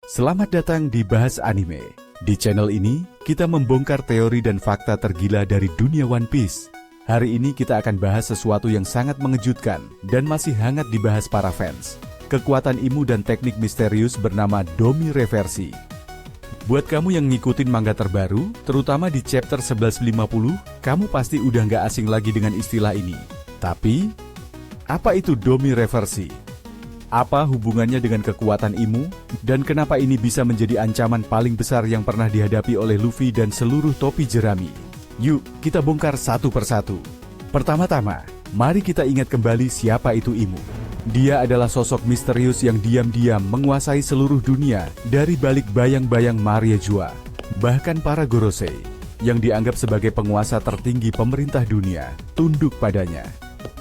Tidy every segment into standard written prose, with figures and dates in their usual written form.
Selamat datang di Bahas Anime. Di channel ini, kita membongkar teori dan fakta tergila dari dunia One Piece. Hari ini kita akan bahas sesuatu yang sangat mengejutkan dan masih hangat dibahas para fans. Kekuatan Imu dan teknik misterius bernama Domi Reversi. Buat kamu yang ngikutin manga terbaru, terutama di chapter 1150, kamu pasti udah nggak asing lagi dengan istilah ini. Tapi, apa itu Domi Reversi? Apa hubungannya dengan kekuatan Imu, dan kenapa ini bisa menjadi ancaman paling besar yang pernah dihadapi oleh Luffy dan seluruh topi jerami? Yuk, kita bongkar satu persatu. Pertama-tama, mari kita ingat kembali siapa itu Imu. Dia adalah sosok misterius yang diam-diam menguasai seluruh dunia dari balik bayang-bayang Maria Jua. Bahkan para Gorosei, yang dianggap sebagai penguasa tertinggi pemerintah dunia, tunduk padanya.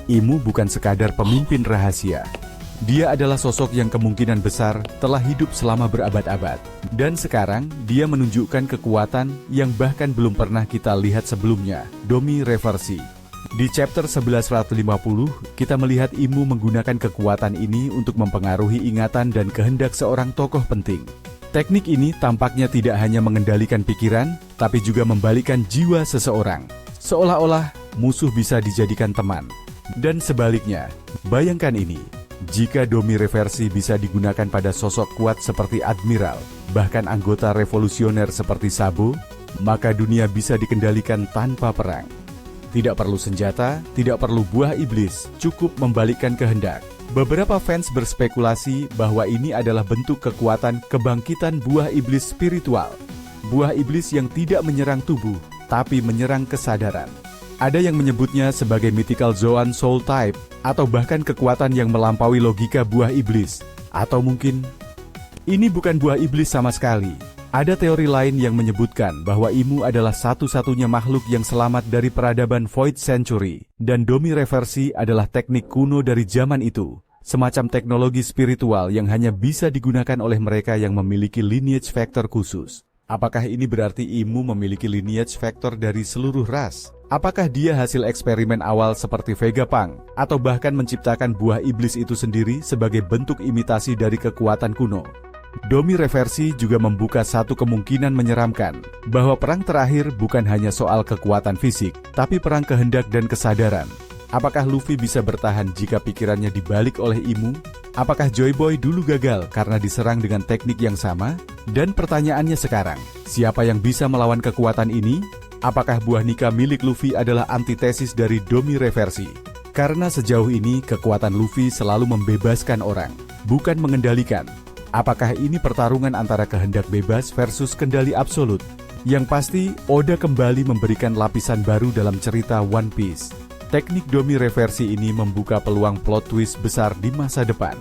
Imu bukan sekadar pemimpin rahasia. Dia adalah sosok yang kemungkinan besar telah hidup selama berabad-abad. Dan sekarang, dia menunjukkan kekuatan yang bahkan belum pernah kita lihat sebelumnya, Domi Reversi. Di chapter 1150, kita melihat Imu menggunakan kekuatan ini untuk mempengaruhi ingatan dan kehendak seorang tokoh penting. Teknik ini tampaknya tidak hanya mengendalikan pikiran, tapi juga membalikkan jiwa seseorang. Seolah-olah musuh bisa dijadikan teman. Dan sebaliknya, bayangkan ini. Jika Domi Reversi bisa digunakan pada sosok kuat seperti Admiral, bahkan anggota revolusioner seperti Sabo, maka dunia bisa dikendalikan tanpa perang. Tidak perlu senjata, tidak perlu buah iblis, cukup membalikkan kehendak. Beberapa fans berspekulasi bahwa ini adalah bentuk kekuatan kebangkitan buah iblis spiritual. Buah iblis yang tidak menyerang tubuh, tapi menyerang kesadaran. Ada yang menyebutnya sebagai mythical Zoan soul type, atau bahkan kekuatan yang melampaui logika buah iblis. Atau mungkin, ini bukan buah iblis sama sekali. Ada teori lain yang menyebutkan bahwa Imu adalah satu-satunya makhluk yang selamat dari peradaban Void Century, dan Domi Reversi adalah teknik kuno dari zaman itu. Semacam teknologi spiritual yang hanya bisa digunakan oleh mereka yang memiliki lineage factor khusus. Apakah ini berarti Imu memiliki lineage factor dari seluruh ras? Apakah dia hasil eksperimen awal seperti Vegapunk, atau bahkan menciptakan buah iblis itu sendiri sebagai bentuk imitasi dari kekuatan kuno? Domi Reversi juga membuka satu kemungkinan menyeramkan, bahwa perang terakhir bukan hanya soal kekuatan fisik, tapi perang kehendak dan kesadaran. Apakah Luffy bisa bertahan jika pikirannya dibalik oleh Imu? Apakah Joy Boy dulu gagal karena diserang dengan teknik yang sama? Dan pertanyaannya sekarang, siapa yang bisa melawan kekuatan ini? Apakah buah nikah milik Luffy adalah antitesis dari Domi Reversi? Karena sejauh ini kekuatan Luffy selalu membebaskan orang, bukan mengendalikan. Apakah ini pertarungan antara kehendak bebas versus kendali absolut? Yang pasti, Oda kembali memberikan lapisan baru dalam cerita One Piece. Teknik Domi Reversi ini membuka peluang plot twist besar di masa depan.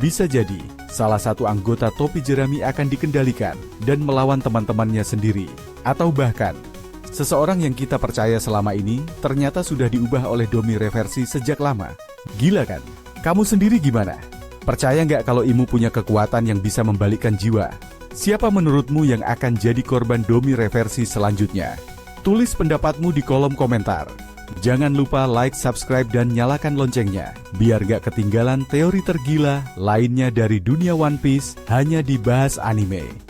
Bisa jadi, salah satu anggota topi jerami akan dikendalikan dan melawan teman-temannya sendiri. Atau bahkan, seseorang yang kita percaya selama ini ternyata sudah diubah oleh Domi Reversi sejak lama. Gila kan? Kamu sendiri gimana? Percaya nggak kalau Imu punya kekuatan yang bisa membalikkan jiwa? Siapa menurutmu yang akan jadi korban Domi Reversi selanjutnya? Tulis pendapatmu di kolom komentar. Jangan lupa like, subscribe, dan nyalakan loncengnya, biar gak ketinggalan teori tergila lainnya dari dunia One Piece hanya di Bahas Anime.